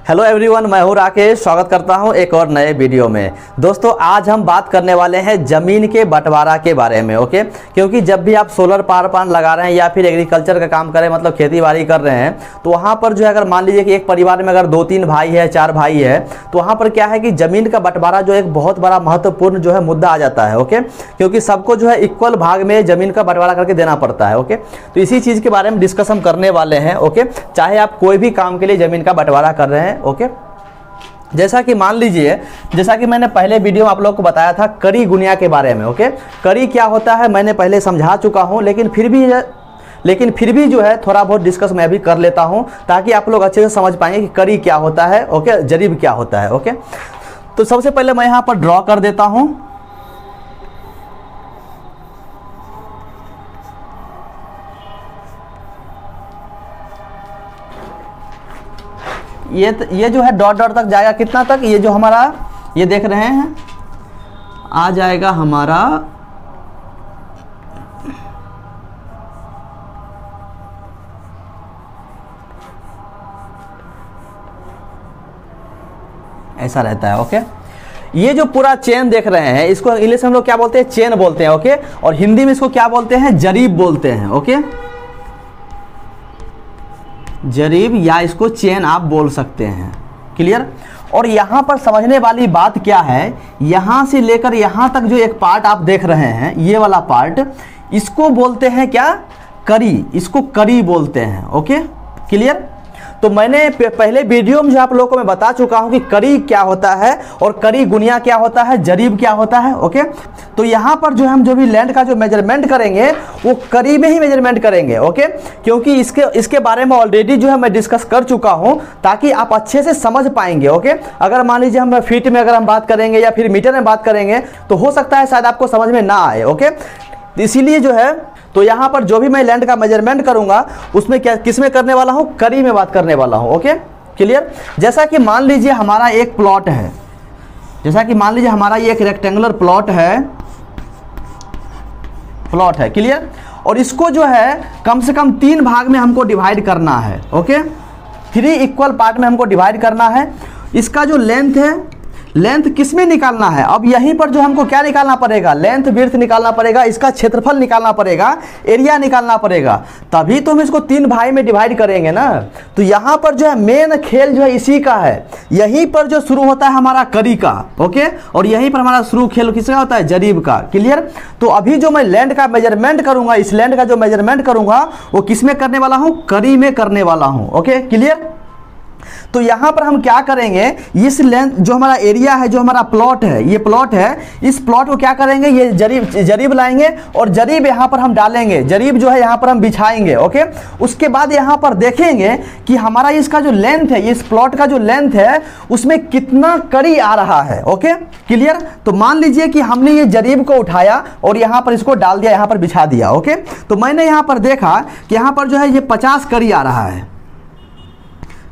Hello everyone, मैं हूं राकेश। स्वागत करता हूं एक और नए वीडियो में। दोस्तों, आज हम बात करने वाले हैं ज़मीन के बंटवारा के बारे में। ओके, क्योंकि जब भी आप सोलर पावर प्लांट लगा रहे हैं या फिर एग्रीकल्चर का काम करें, मतलब खेती बाड़ी कर रहे हैं, तो वहां पर जो है, अगर मान लीजिए कि एक परिवार में अगर 2-3 भाई है, 4 भाई है, तो वहां पर क्या है कि ज़मीन का बंटवारा जो एक बहुत बड़ा महत्वपूर्ण जो है मुद्दा आ जाता है। ओके, क्योंकि सबको जो है इक्वल भाग में ज़मीन का बंटवारा करके देना पड़ता है। ओके, तो इसी चीज़ के बारे में डिस्कस हम करने वाले हैं। ओके, चाहे आप कोई भी काम के लिए ज़मीन का बंटवारा कर रहे हैं। ओके, जैसा कि मान लीजिए, जैसा कि मैंने पहले वीडियो में आप लोगों को बताया था करी गुनिया के बारे में। ओके, करी क्या होता है मैंने पहले समझा चुका हूं, लेकिन फिर भी जो है थोड़ा बहुत डिस्कस मैं भी कर लेता हूं, ताकि आप लोग अच्छे से समझ पाएंगे कि करी क्या होता है। ओके, जरीब क्या होता है। ओके, तो सबसे पहले मैं यहां पर ड्रॉ कर देता हूं। ये जो है डॉट डॉट तक जाएगा, कितना तक, ये जो हमारा ये देख रहे हैं आ जाएगा हमारा ऐसा रहता है। ओके, ये जो पूरा चेन देख रहे हैं, इसको इंग्लिश में हम लोग क्या बोलते हैं, चेन बोलते हैं। ओके, और हिंदी में इसको क्या बोलते हैं, जरीब बोलते हैं। ओके, जरीब या इसको चेन आप बोल सकते हैं। क्लियर। और यहाँ पर समझने वाली बात क्या है, यहाँ से लेकर यहाँ तक जो एक पार्ट आप देख रहे हैं, ये वाला पार्ट, इसको बोलते हैं क्या, करी। इसको करी बोलते हैं। Okay, clear. तो मैंने पहले वीडियो में जो आप लोगों को मैं बता चुका हूं कि करी क्या होता है और करी गुनिया क्या होता है, जरीब क्या होता है। ओके, तो यहाँ पर जो हम जो भी लैंड का जो मेजरमेंट करेंगे वो करी में ही मेजरमेंट करेंगे। ओके, क्योंकि इसके बारे में ऑलरेडी जो है मैं डिस्कस कर चुका हूँ, ताकि आप अच्छे से समझ पाएंगे। ओके, अगर मान लीजिए हम फीट में अगर हम बात करेंगे या फिर मीटर में बात करेंगे, तो हो सकता है शायद आपको समझ में ना आए। ओके, इसीलिए जो है, तो यहाँ पर जो भी मैं लैंड का मेजरमेंट करूंगा उसमें क्या, किस में करने वाला हूँ, करी में बात करने वाला हूँ। Okay, clear. जैसा कि मान लीजिए हमारा एक प्लॉट है, जैसा कि मान लीजिए हमारा ये एक रेक्टेंगुलर प्लॉट है। क्लियर। और इसको जो है कम से कम 3 भाग में हमको डिवाइड करना है। ओके, 3 इक्वल पार्ट में हमको डिवाइड करना है। इसका जो लेंथ है, लेंथ किस में निकालना है, अब यहीं पर जो हमको क्या निकालना पड़ेगा, लेंथ विड्थ निकालना पड़ेगा, इसका क्षेत्रफल निकालना पड़ेगा, एरिया निकालना पड़ेगा, तभी तो हम इसको 3 भाग में डिवाइड करेंगे ना। तो यहाँ पर जो है मेन खेल जो है इसी का है, यहीं पर जो शुरू होता है हमारा करी का। ओके, और यहीं पर हमारा शुरू खेल किसका होता है, जरीब का। क्लियर। तो अभी जो मैं लैंड का मेजरमेंट करूंगा, इस लैंड का जो मेजरमेंट करूंगा वो किस में करने वाला हूँ, करी में करने वाला हूँ। Okay, clear. तो यहां पर हम क्या करेंगे, इस लेंथ जो हमारा एरिया है, जो हमारा प्लॉट है, ये प्लॉट है, इस प्लॉट को क्या करेंगे, ये जरीब लाएंगे और जरीब यहां पर हम डालेंगे, जरीब जो है यहां पर हम बिछाएंगे। ओके, उसके बाद यहां पर देखेंगे कि हमारा इसका जो लेंथ है, इस प्लॉट का जो लेंथ है, उसमें कितना करी आ रहा है। Okay, clear. तो मान लीजिए कि हमने ये जरीब को उठाया और यहां पर इसको डाल दिया, यहां पर बिछा दिया। ओके, तो मैंने यहां पर देखा कि यहां पर जो है ये 50 करी आ रहा है।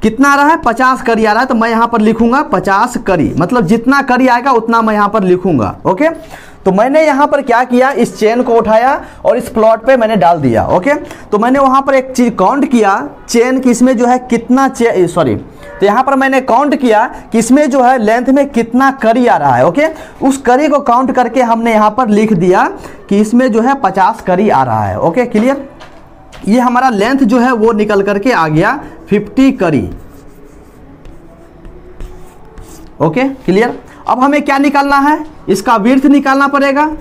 कितना आ रहा है, 50 करी आ रहा है। तो मैं यहां पर लिखूंगा 50 करी, मतलब जितना करी आएगा उतना मैं यहां पर लिखूंगा। ओके, तो मैंने यहां पर क्या किया, इस चेन को उठाया और इस प्लॉट पे मैंने डाल दिया। ओके, तो मैंने वहां पर एक चीज काउंट किया, चेन की इसमें जो है कितना तो यहां पर मैंने काउंट किया कि इसमें जो है लेंथ में कितना करी आ रहा है। ओके, उस करी को काउंट करके हमने यहां पर लिख दिया कि इसमें जो है 50 करी आ रहा है। Okay, clear. ये हमारा लेंथ जो है वो निकल करके आ गया 50 करी। Okay, clear. अब हमें क्या निकालना है, इसका विड्थ निकालना पड़ेगा,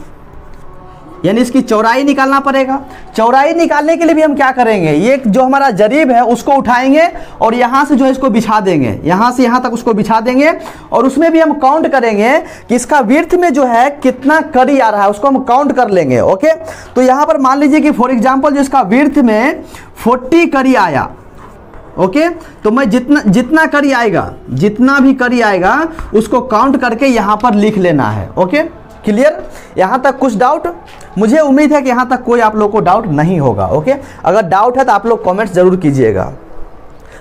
यानी इसकी चौड़ाई निकालना पड़ेगा। चौड़ाई निकालने के लिए भी हम क्या करेंगे, ये जो हमारा जरीब है उसको उठाएंगे और यहाँ से जो है इसको बिछा देंगे, यहाँ से यहाँ तक उसको बिछा देंगे, और उसमें भी हम काउंट करेंगे कि इसका विड्थ में जो है कितना करी आ रहा है, उसको हम काउंट कर लेंगे। ओके, तो यहाँ पर मान लीजिए कि फॉर एग्जाम्पल जो इसका विड्थ में 40 करी आया। ओके, तो मैं जितना करी आएगा, जितना भी करी आएगा उसको काउंट करके यहाँ पर लिख लेना है। Okay, clear. यहाँ तक कुछ डाउट, मुझे उम्मीद है कि यहाँ तक कोई आप लोग को डाउट नहीं होगा। ओके, अगर डाउट है तो आप लोग कमेंट्स जरूर कीजिएगा।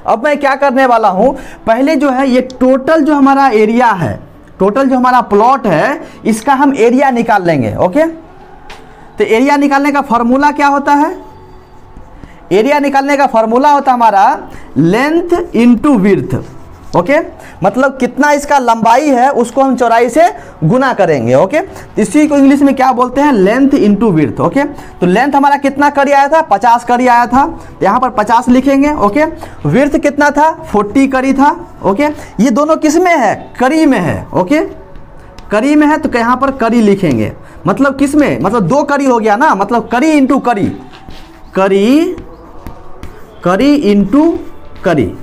अब मैं क्या करने वाला हूँ, पहले जो है ये टोटल जो हमारा एरिया है, टोटल जो हमारा प्लॉट है, इसका हम एरिया निकाल लेंगे। ओके, तो एरिया निकालने का फॉर्मूला क्या होता है, एरिया निकालने का फॉर्मूला होता है हमारा लेंथ इंटू विड्थ। ओके, मतलब कितना इसका लंबाई है उसको हम चौड़ाई से गुना करेंगे। ओके, इसी को इंग्लिश में क्या बोलते हैं, लेंथ इंटू विड्थ। ओके, तो लेंथ हमारा कितना कड़ी आया था, 50 कड़ी आया था, यहाँ पर 50 लिखेंगे। ओके, विड्थ कितना था, 40 कड़ी था। ओके, ये दोनों किस में है, कड़ी में है। ओके, कड़ी में है तो यहाँ पर कड़ी लिखेंगे, मतलब किस में, मतलब 2 कड़ी हो गया ना, मतलब कड़ी इंटू कड़ी, कड़ी इंटू कड़ी,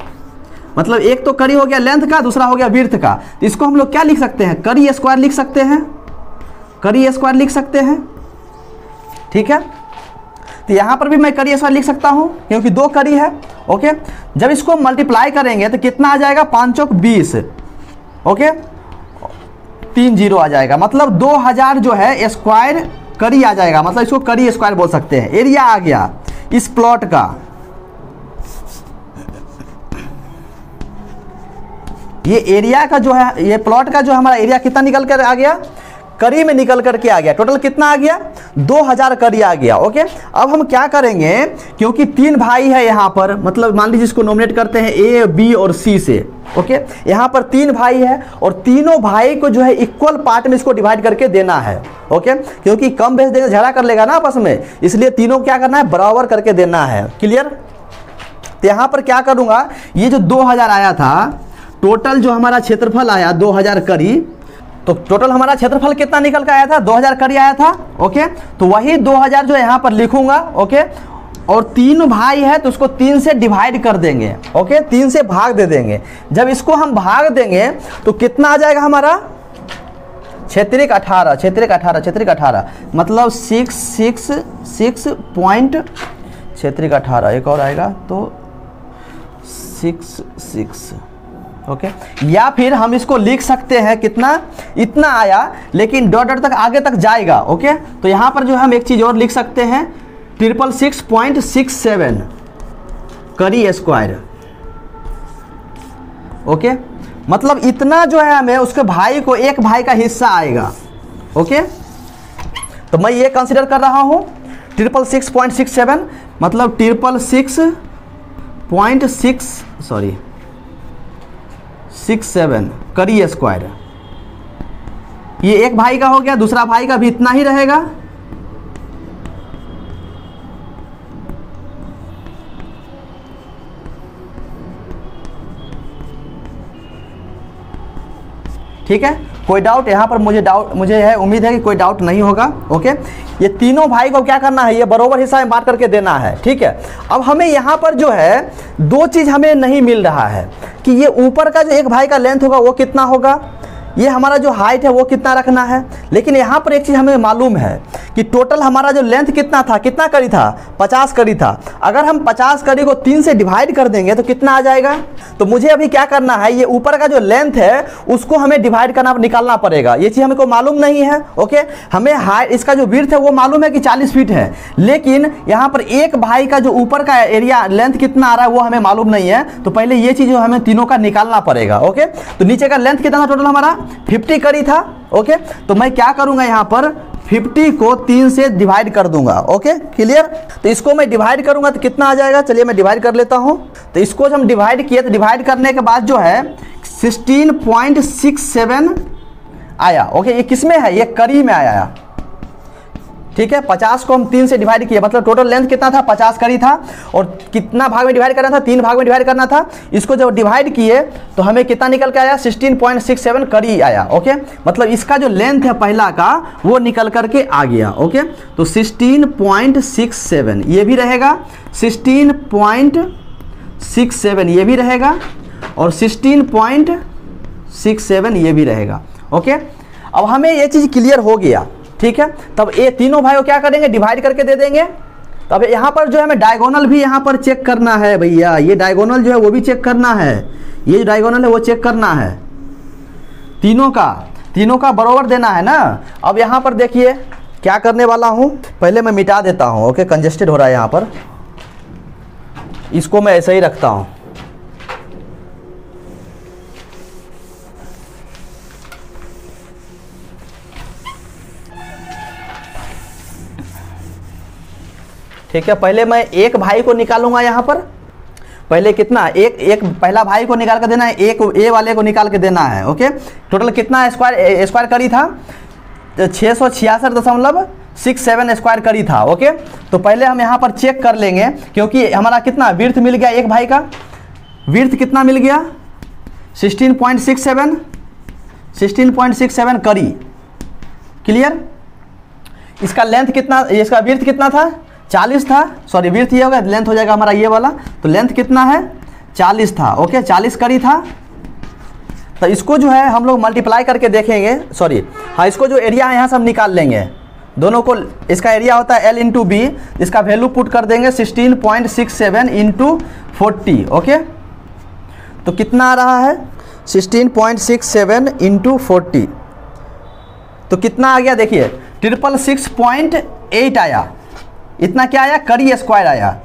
मतलब एक तो कड़ी हो गया लेंथ का, दूसरा हो गया विड्थ का। तो इसको हम लोग क्या लिख सकते हैं, कड़ी स्क्वायर लिख सकते हैं, कड़ी स्क्वायर लिख सकते हैं। ठीक है, तो यहाँ पर भी मैं कड़ी स्क्वायर लिख सकता हूँ क्योंकि 2 कड़ी है। ओके, जब इसको मल्टीप्लाई करेंगे तो कितना आ जाएगा, 5 चौक 20। ओके, 3 0 आ जाएगा, मतलब 2000 जो है स्क्वायर कड़ी आ जाएगा, मतलब इसको कड़ी स्क्वायर बोल सकते हैं। एरिया आ गया इस प्लॉट का, ये एरिया का जो है, ये प्लॉट का जो हमारा एरिया कितना निकल कर आ गया, कड़ी में निकल करके आ गया। टोटल कितना आ गया, 2000 कड़ी आ गया। ओके, अब हम क्या करेंगे, क्योंकि 3 भाई है यहाँ पर, मतलब मान लीजिए इसको नॉमिनेट करते हैं ए, बी और सी से। ओके, यहाँ पर 3 भाई है और तीनों भाई को जो है इक्वल पार्ट में इसको डिवाइड करके देना है। ओके, क्योंकि कम बेच देगा झगड़ा कर लेगा ना आपस में, इसलिए तीनों को क्या करना है, बराबर करके देना है। क्लियर, तो यहाँ पर क्या करूँगा, ये जो 2000 आया था, टोटल जो हमारा क्षेत्रफल आया 2000 कड़ी, तो टोटल हमारा क्षेत्रफल कितना निकल कर आया था, 2000 कड़ी आया था। ओके, तो वही 2000 जो यहाँ पर लिखूंगा। ओके, और 3 भाई है तो उसको 3 से डिवाइड कर देंगे। ओके, 3 से भाग दे देंगे। जब इसको हम भाग देंगे तो कितना आ जाएगा हमारा, 18 मतलब 6 पॉइंट 18, एक और आएगा तो 6। ओके, या फिर हम इसको लिख सकते हैं कितना, इतना आया, लेकिन डॉट डॉट तक आगे तक जाएगा। ओके, तो यहाँ पर जो हम एक चीज़ और लिख सकते हैं, 666.67 कड़ी स्क्वायर। ओके, मतलब इतना जो है हमें उसके भाई को, एक भाई का हिस्सा आएगा। ओके, तो मैं ये कंसिडर कर रहा हूँ 666.67, मतलब 666.67 कड़ी स्क्वायर। ये एक भाई का हो गया, दूसरा भाई का भी इतना ही रहेगा। ठीक है, कोई डाउट यहाँ पर, मुझे है उम्मीद है कि कोई डाउट नहीं होगा। ओके, ये तीनों भाई को क्या करना है, ये बराबर हिस्सा में बांट करके देना है। ठीक है, अब हमें यहाँ पर जो है 2 चीज़ हमें नहीं मिल रहा है कि ये ऊपर का जो एक भाई का लेंथ होगा वो कितना होगा, ये हमारा जो हाइट है वो कितना रखना है। लेकिन यहाँ पर एक चीज़ हमें मालूम है कि टोटल हमारा जो लेंथ कितना था, कितना कड़ी था, 50 कड़ी था। अगर हम 50 कड़ी को 3 से डिवाइड कर देंगे तो कितना आ जाएगा, तो मुझे अभी क्या करना है, ये ऊपर का जो लेंथ है उसको हमें डिवाइड करना, निकालना पड़ेगा। ये चीज़ हमको मालूम नहीं है। ओके, हमें हाइट, इसका जो विड्थ है वो मालूम है कि 40 फीट है, लेकिन यहाँ पर एक भाई का जो ऊपर का एरिया लेंथ कितना आ रहा है वो हमें मालूम नहीं है। तो पहले ये चीज़ हमें तीनों का निकालना पड़ेगा। ओके, तो नीचे का लेंथ कितना था टोटल हमारा, 50 कड़ी था। ओके, तो मैं क्या करूँगा, यहाँ पर 50 को 3 से डिवाइड कर दूंगा। ओके, क्लियर, तो इसको मैं डिवाइड करूंगा तो कितना आ जाएगा, चलिए मैं डिवाइड कर लेता हूं। तो इसको जब हम डिवाइड किए तो डिवाइड करने के बाद जो है 16.67 आया। ओके, ये किस में है, ये कड़ी में आया। ठीक है, 50 को हम 3 से डिवाइड किए, मतलब टोटल लेंथ कितना था, 50 कड़ी था, और कितना भाग में डिवाइड करना था, 3 भाग में डिवाइड करना था। इसको जब डिवाइड किए तो हमें कितना निकल के आया, 16.67 कड़ी आया। ओके, मतलब इसका जो लेंथ है पहला का वो निकल करके आ गया। ओके, तो 16.67 ये भी रहेगा, 16.67 ये भी रहेगा, और 16.67 ये भी रहेगा। ओके, अब हमें ये चीज़ क्लियर हो गया। ठीक है, तब ये तीनों भाई को क्या करेंगे, डिवाइड करके दे देंगे। तब यहाँ पर जो है हमें डायगोनल भी यहाँ पर चेक करना है भैया, ये डायगोनल जो है वो भी चेक करना है, ये जो डायगोनल है वो चेक करना है, तीनों का बराबर देना है ना। अब यहाँ पर देखिए क्या करने वाला हूँ, पहले मैं मिटा देता हूँ। ओके, कंजेस्टेड हो रहा है यहाँ पर, इसको मैं ऐसे ही रखता हूँ। ठीक है, पहले मैं एक भाई को निकालूंगा यहाँ पर, पहले कितना एक पहला भाई को निकाल कर देना है, एक ए वाले को निकाल के देना है। ओके, टोटल कितना स्क्वायर करी था 666.67 स्क्वायर करी था। ओके, तो पहले हम यहाँ पर चेक कर लेंगे क्योंकि हमारा कितना विड्थ मिल गया, एक भाई का विड्थ कितना मिल गया 16.67 करी। क्लियर, इसका लेंथ कितना, इसका विड्थ कितना था 40 था, सॉरी विड्थ ये होगा, लेंथ हो जाएगा हमारा ये वाला, तो लेंथ कितना है 40 था। ओके, 40 करी था। तो इसको जो है हम लोग मल्टीप्लाई करके देखेंगे, सॉरी हाँ, इसको जो एरिया है यहाँ से हम निकाल लेंगे दोनों को। इसका एरिया होता है L इंटू बी, इसका वैल्यू पुट कर देंगे 16.67 इंटू 40। ओके, तो कितना आ रहा है 16.67 इंटू 40, तो कितना आ गया देखिए 666.8 आया। इतना क्या आया, करी स्क्वायर आया।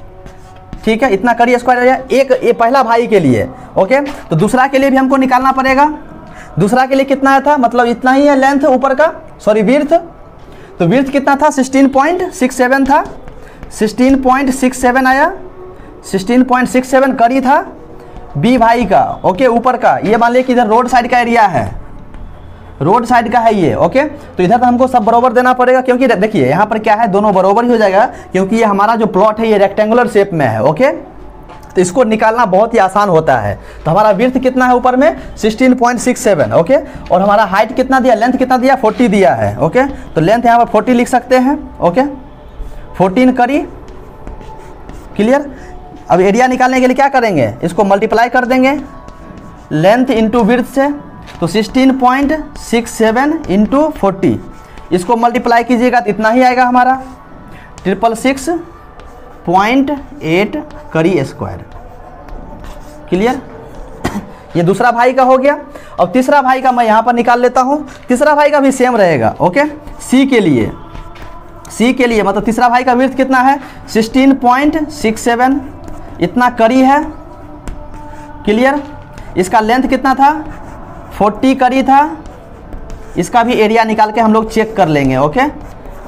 ठीक है, इतना करी स्क्वायर आया एक ये पहला भाई के लिए। ओके, तो दूसरा के लिए भी हमको निकालना पड़ेगा। दूसरा के लिए कितना आया था, मतलब इतना ही है लेंथ ऊपर का, सॉरी विड्थ, तो विड्थ कितना था 16.67 था, 16.67 आया, 16.67 करी था बी भाई का। ओके, ऊपर का ये मान लिया कि इधर रोड साइड का एरिया है, रोड साइड का है ये। ओके, तो इधर तो हमको सब बराबर देना पड़ेगा क्योंकि देखिए यहाँ पर क्या है, दोनों बराबर ही हो जाएगा क्योंकि ये हमारा जो प्लॉट है ये रेक्टेंगुलर शेप में है। ओके, तो इसको निकालना बहुत ही आसान होता है। तो हमारा विड्थ कितना है ऊपर में 16.67। ओके, और हमारा हाइट कितना दिया, लेंथ कितना दिया 40 दिया है। ओके, तो लेंथ यहाँ पर 40 लिख सकते हैं। ओके, 14 करी। क्लियर, अब एरिया निकालने के लिए क्या करेंगे, इसको मल्टीप्लाई कर देंगे लेंथ इंटू विड्थ से, तो 16.67 इंटू 40, इसको मल्टीप्लाई कीजिएगा तो इतना ही आएगा हमारा 666.8 करी स्क्वायर। क्लियर, ये दूसरा भाई का हो गया। अब तीसरा भाई का मैं यहाँ पर निकाल लेता हूँ। तीसरा भाई का भी सेम रहेगा। ओके, सी के लिए मतलब तीसरा भाई का विड्थ कितना है 16.67, इतना करी है। क्लियर, इसका लेंथ कितना था 40 करी था। इसका भी एरिया निकाल के हम लोग चेक कर लेंगे। ओके,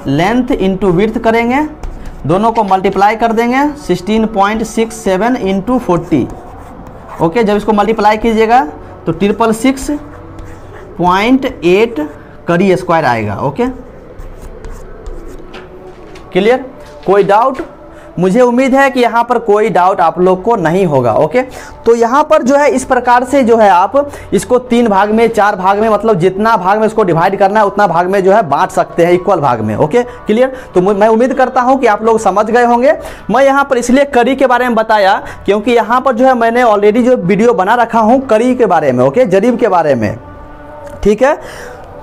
लेंथ इंटू विड्थ करेंगे, दोनों को मल्टीप्लाई कर देंगे 16.67 इंटू 40। ओके, जब इसको मल्टीप्लाई कीजिएगा तो 666.8 करी स्क्वायर आएगा। ओके, क्लियर, कोई डाउट? मुझे उम्मीद है कि यहाँ पर कोई डाउट आप लोग को नहीं होगा। ओके, तो यहाँ पर जो है इस प्रकार से जो है आप इसको 3 भाग में 4 भाग में, मतलब जितना भाग में इसको डिवाइड करना है उतना भाग में जो है बांट सकते हैं, इक्वल भाग में। ओके, क्लियर, तो मैं उम्मीद करता हूँ कि आप लोग समझ गए होंगे। मैं यहाँ पर इसलिए करी के बारे में बताया क्योंकि यहाँ पर जो है मैंने ऑलरेडी जो वीडियो बना रखा हूँ करी के बारे में। ओके, जरीब के बारे में। ठीक है,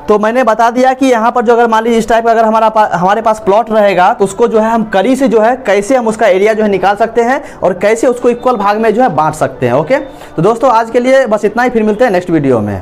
तो मैंने बता दिया कि यहाँ पर जो अगर मान लीजिए इस टाइप का अगर हमारे पास प्लॉट रहेगा तो उसको जो है हम करी से जो है कैसे हम उसका एरिया जो है निकाल सकते हैं और कैसे उसको इक्वल भाग में जो है बांट सकते हैं। ओके, तो दोस्तों आज के लिए बस इतना ही, फिर मिलते हैं नेक्स्ट वीडियो में।